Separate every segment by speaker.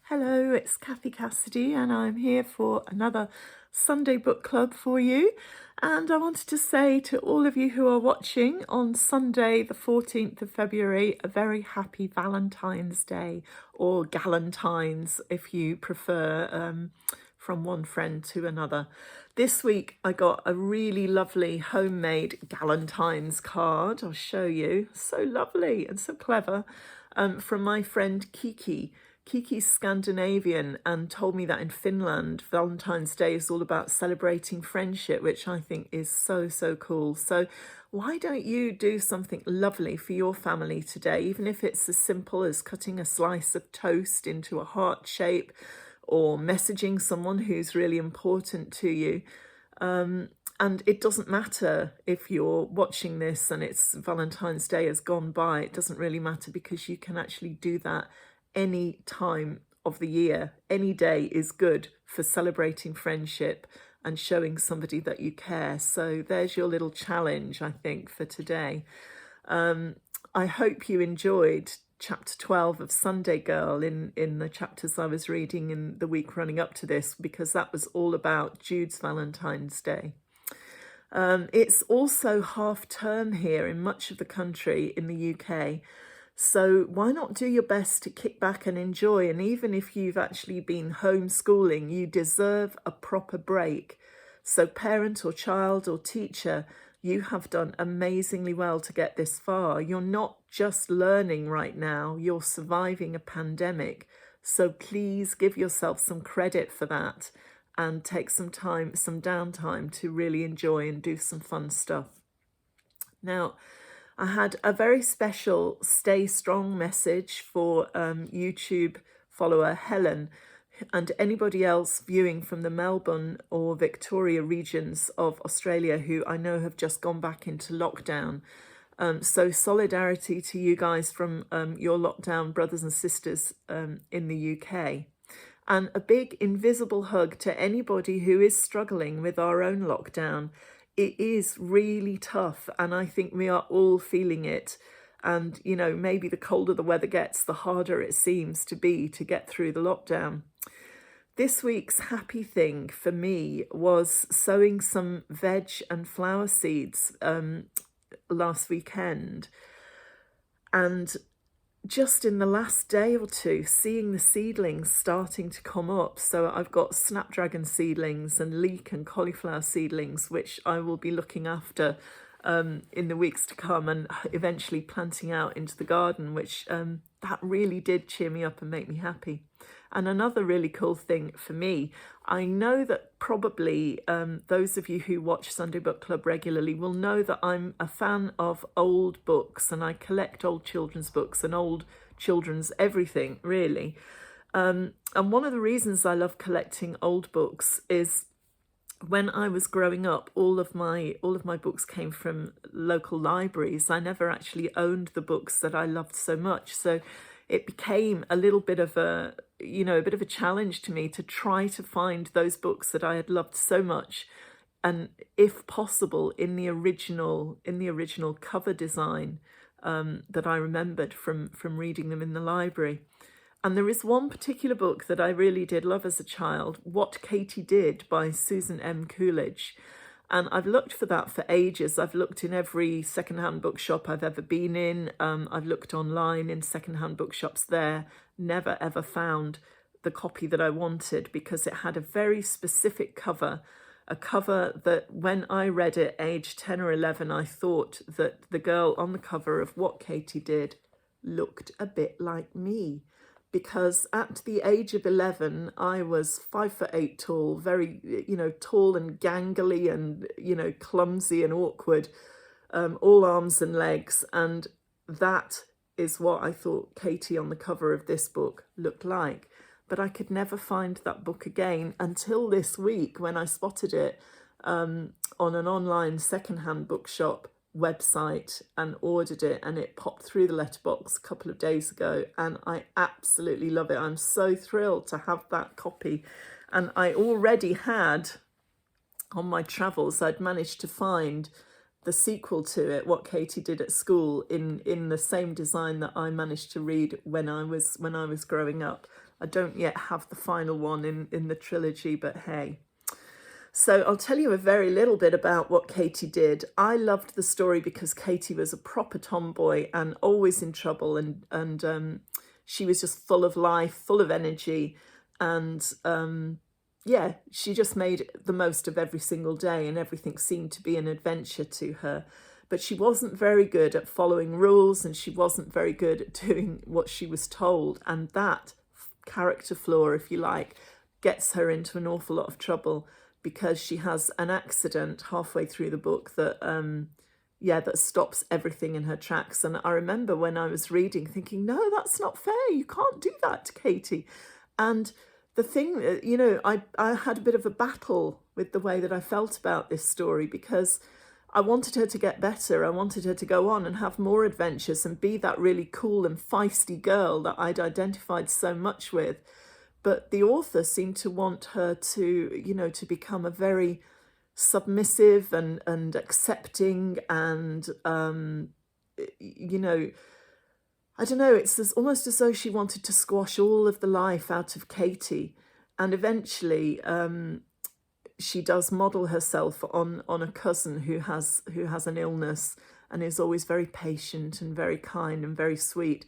Speaker 1: Hello, it's Cathy Cassidy, and I'm here for another Sunday book club for you. And I wanted to say to all of you who are watching on Sunday, the 14th of February, a very happy Valentine's Day, or Galentines if you prefer, from one friend to another. This week I got a really lovely homemade Galentine's card. I'll show you. So lovely and so clever, from my friend Kiki. Kiki's Scandinavian and told me that in Finland, Valentine's Day is all about celebrating friendship, which I think is so, so cool. So why don't you do something lovely for your family today, even if it's as simple as cutting a slice of toast into a heart shape or messaging someone who's really important to you. And it doesn't matter if you're watching this and it's Valentine's Day has gone by. It doesn't really matter because you can actually do that any time of the year. Any day is good for celebrating friendship and showing somebody that you care. So there's your little challenge, I think, for today. I hope you enjoyed chapter 12 of Sunday Girl in the chapters I was reading in the week running up to this, because that was all about Jude's Valentine's Day. It's also half term here in much of the country in the UK. So why not do your best to kick back and enjoy? And even if you've actually been homeschooling, you deserve a proper break. So parent or child or teacher, you have done amazingly well to get this far. You're not just learning right now, you're surviving a pandemic. So please give yourself some credit for that and take some time, some downtime to really enjoy and do some fun stuff. Now, I had a very special Stay Strong message for YouTube follower Helen and anybody else viewing from the Melbourne or Victoria regions of Australia who I know have just gone back into lockdown. So solidarity to you guys from your lockdown brothers and sisters in the UK. And a big invisible hug to anybody who is struggling with our own lockdown. It is really tough, and I think we are all feeling it. And, you know, maybe the colder the weather gets, the harder it seems to be to get through the lockdown. This week's happy thing for me was sowing some veg and flower seeds last weekend. And just in the last day or two, seeing the seedlings starting to come up. So I've got snapdragon seedlings and leek and cauliflower seedlings, which I will be looking after in the weeks to come and eventually planting out into the garden, which that really did cheer me up and make me happy. And another really cool thing for me, I know that probably those of you who watch Sunday Book Club regularly will know that I'm a fan of old books, and I collect old children's books and old children's everything, really. And one of the reasons I love collecting old books is when I was growing up, all of my books came from local libraries. I never actually owned the books that I loved so much. So it became a little bit of a challenge to me to try to find those books that I had loved so much, and if possible in the original cover design that I remembered from reading them in the library. And there is one particular book that I really did love as a child, What Katy Did by Susan M. Coolidge. And I've looked for that for ages. I've looked in every secondhand bookshop I've ever been in. I've looked online in secondhand bookshops there. Never ever found the copy that I wanted because it had a very specific cover. A cover that when I read it age 10 or 11, I thought that the girl on the cover of What Katy Did looked a bit like me. Because at the age of 11, I was 5'8" tall, very, tall and gangly and, clumsy and awkward, all arms and legs. And that is what I thought Katy on the cover of this book looked like. But I could never find that book again until this week when I spotted it on an online secondhand bookshop website and ordered it, and it popped through the letterbox a couple of days ago, and I absolutely love it. I'm so thrilled to have that copy. And I already had on my travels, I'd managed to find the sequel to it, What Katy Did at School, in the same design that I managed to read when I was growing up. I don't yet have the final one in the trilogy, but hey. So I'll tell you a very little bit about what Katie did. I loved the story because Katie was a proper tomboy and always in trouble, and she was just full of life, full of energy, and yeah, she just made the most of every single day, and everything seemed to be an adventure to her. But she wasn't very good at following rules, and she wasn't very good at doing what she was told, and that character flaw, if you like, gets her into an awful lot of trouble, because she has an accident halfway through the book that that stops everything in her tracks. And I remember when I was reading thinking, no, that's not fair, you can't do that to Katie. And the thing, I had a bit of a battle with the way that I felt about this story, because I wanted her to get better. I wanted her to go on and have more adventures and be that really cool and feisty girl that I'd identified so much with. But the author seemed to want her to, to become a very submissive and accepting and, I don't know, it's almost as though she wanted to squash all of the life out of Katie. And eventually she does model herself on a cousin who has an illness and is always very patient and very kind and very sweet.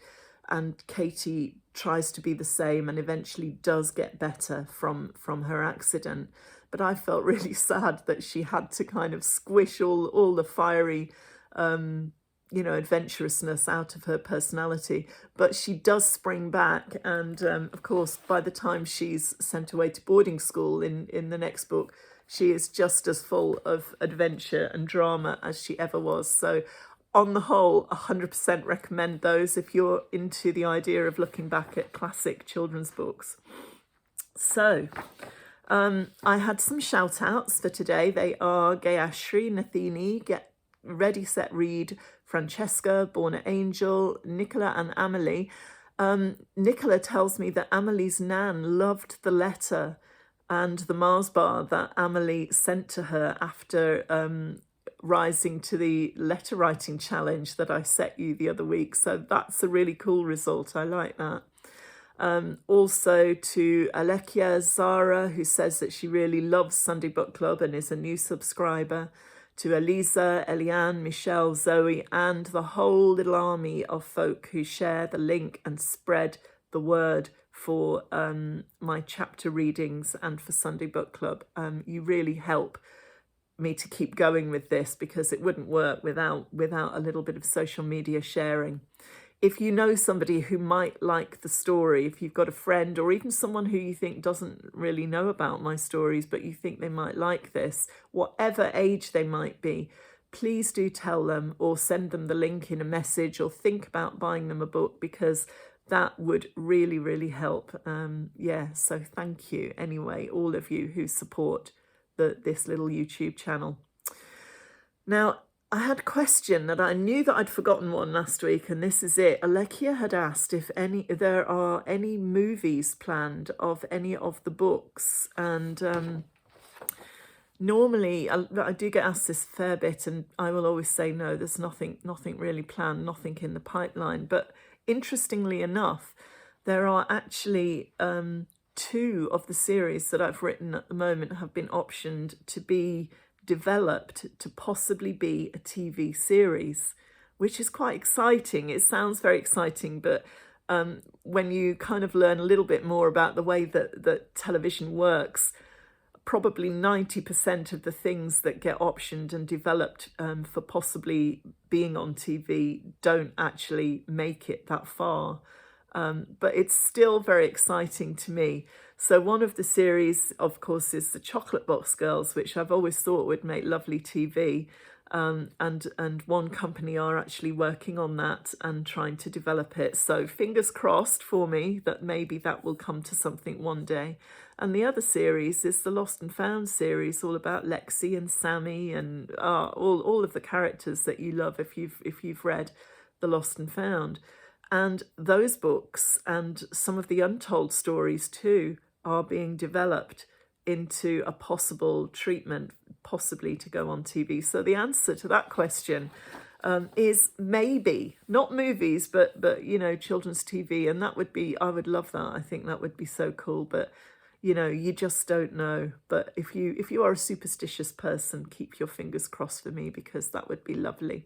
Speaker 1: And Katie tries to be the same and eventually does get better from her accident. But I felt really sad that she had to kind of squish all the fiery, adventurousness out of her personality. But she does spring back. And of course, by the time she's sent away to boarding school in the next book, she is just as full of adventure and drama as she ever was. So on the whole, 100% recommend those if you're into the idea of looking back at classic children's books. So I had some shout outs for today. They are Gayashri, Nathini, Get Ready, Set, Read, Francesca, Born an Angel, Nicola and Amelie. Nicola tells me that Amelie's nan loved the letter and the Mars bar that Amelie sent to her after rising to the letter writing challenge that I set you the other week. So that's a really cool result. I like that. Also to Alekia Zara, who says that she really loves Sunday Book Club and is a new subscriber. To Eliza, Eliane, Michelle, Zoe, and the whole little army of folk who share the link and spread the word for my chapter readings and for Sunday Book Club. You really help me to keep going with this, because it wouldn't work without a little bit of social media sharing. If you know somebody who might like the story, if you've got a friend or even someone who you think doesn't really know about my stories, but you think they might like this, whatever age they might be, please do tell them or send them the link in a message or think about buying them a book, because that would really, really help. So thank you anyway, all of you who support this little YouTube channel. Now, I had a question that I knew that I'd forgotten one last week, and this is it. Alekia had asked if there are any movies planned of any of the books, and normally I do get asked this a fair bit, and I will always say no. There's nothing really planned, nothing in the pipeline. But interestingly enough, there are actually 2 of the series that I've written at the moment have been optioned to be developed to possibly be a TV series, which is quite exciting. It sounds very exciting, but when you kind of learn a little bit more about the way that television works, probably 90% of the things that get optioned and developed for possibly being on TV don't actually make it that far. But it's still very exciting to me. So one of the series, of course, is the Chocolate Box Girls, which I've always thought would make lovely TV. And one company are actually working on that and trying to develop it. So fingers crossed for me that maybe that will come to something one day. And the other series is the Lost and Found series, all about Lexi and Sammy and all of the characters that you love if you've read the Lost and Found. And those books and some of the untold stories too are being developed into a possible treatment, possibly to go on TV. So the answer to that question is maybe not movies, but you know, children's TV, and that would be, I would love that. I think that would be so cool. But you know, you just don't know. But if you are a superstitious person, keep your fingers crossed for me, because that would be lovely.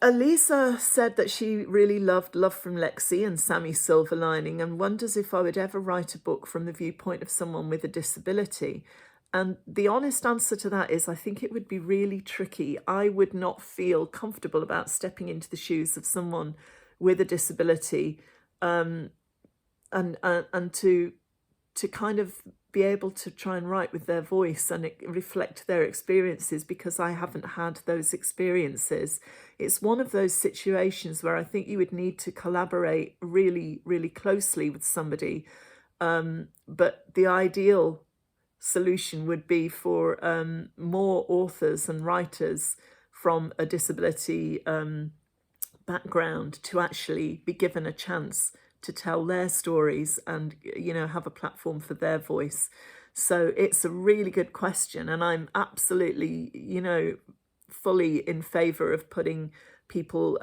Speaker 1: Elisa said that she really loved Love from Lexi and Sammy's Silver Lining, and wonders if I would ever write a book from the viewpoint of someone with a disability. And the honest answer to that is I think it would be really tricky. I would not feel comfortable about stepping into the shoes of someone with a disability, and to kind of be able to try and write with their voice and reflect their experiences, because I haven't had those experiences. It's one of those situations where I think you would need to collaborate really, really closely with somebody. But the ideal solution would be for more authors and writers from a disability background to actually be given a chance to tell their stories and, you know, have a platform for their voice. So it's a really good question, and I'm absolutely, you know, fully in favor of putting people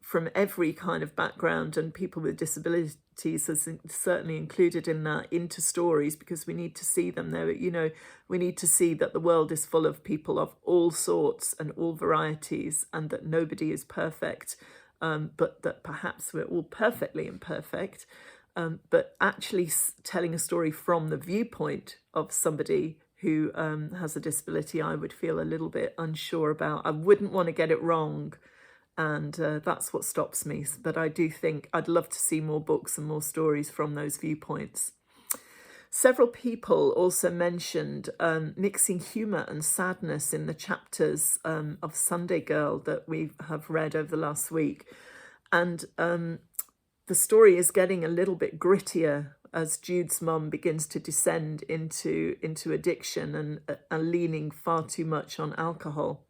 Speaker 1: from every kind of background, and people with disabilities is certainly included in that, into stories, because we need to see them there. You know, we need to see that the world is full of people of all sorts and all varieties, and that nobody is perfect. But that perhaps we're all perfectly imperfect. But actually telling a story from the viewpoint of somebody who has a disability, I would feel a little bit unsure about. I wouldn't want to get it wrong. And that's what stops me. But I do think I'd love to see more books and more stories from those viewpoints. Several people also mentioned mixing humour and sadness in the chapters of Sunday Girl that we have read over the last week. And the story is getting a little bit grittier as Jude's mum begins to descend into addiction and leaning far too much on alcohol.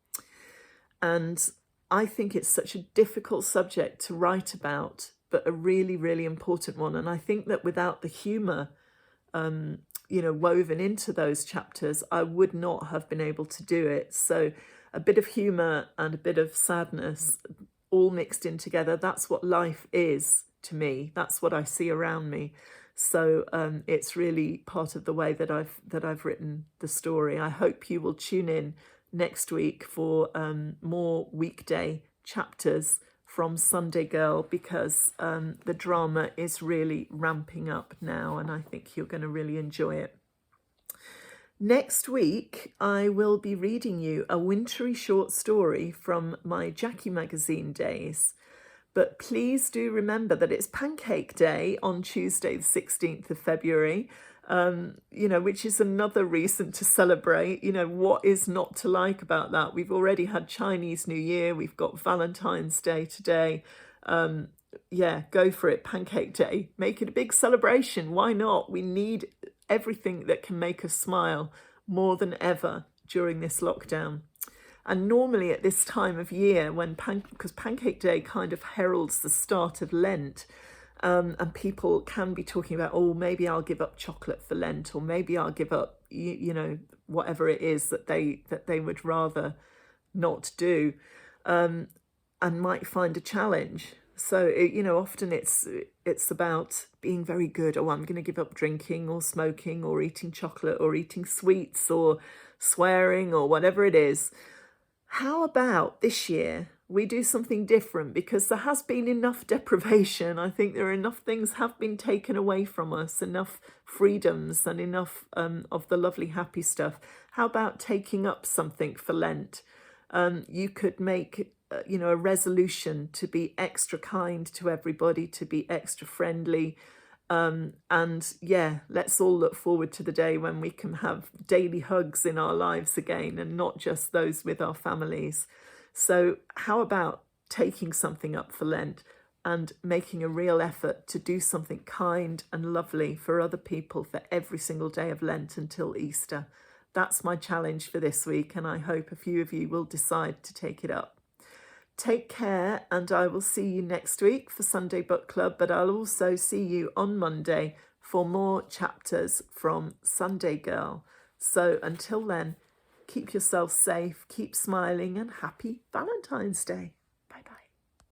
Speaker 1: And I think it's such a difficult subject to write about, but a really, really important one. And I think that without the humour you know, woven into those chapters, I would not have been able to do it. So a bit of humour and a bit of sadness all mixed in together, that's what life is to me. That's what I see around me. So it's really part of the way that I've written the story. I hope you will tune in next week for more weekday chapters from Sunday Girl, because the drama is really ramping up now, and I think you're going to really enjoy it. Next week, I will be reading you a wintry short story from my Jackie magazine days. But please do remember that it's Pancake Day on Tuesday, the 16th of February, you know, which is another reason to celebrate. You know, what is not to like about that? We've already had Chinese New Year. We've got Valentine's Day today. Yeah, go for it. Pancake Day. Make it a big celebration. Why not? We need everything that can make us smile more than ever during this lockdown. And normally at this time of year, because Pancake Day kind of heralds the start of Lent, and people can be talking about, oh, maybe I'll give up chocolate for Lent, or maybe I'll give up, you know, whatever it is that they would rather not do, and might find a challenge. So, you know, often it's about being very good. Oh, I'm going to give up drinking or smoking or eating chocolate or eating sweets or swearing or whatever it is. How about this year we do something different? Because there has been enough deprivation. I think there are enough things have been taken away from us, enough freedoms and enough of the lovely happy stuff. How about taking up something for Lent? You could make you know, a resolution to be extra kind to everybody, to be extra friendly. And yeah, let's all look forward to the day when we can have daily hugs in our lives again, and not just those with our families. So how about taking something up for Lent and making a real effort to do something kind and lovely for other people for every single day of Lent until Easter? That's my challenge for this week, and I hope a few of you will decide to take it up. Take care, and I will see you next week for Sunday Book Club, but I'll also see you on Monday for more chapters from Sunday Girl. So until then, Keep yourself safe, keep smiling, and happy Valentine's Day.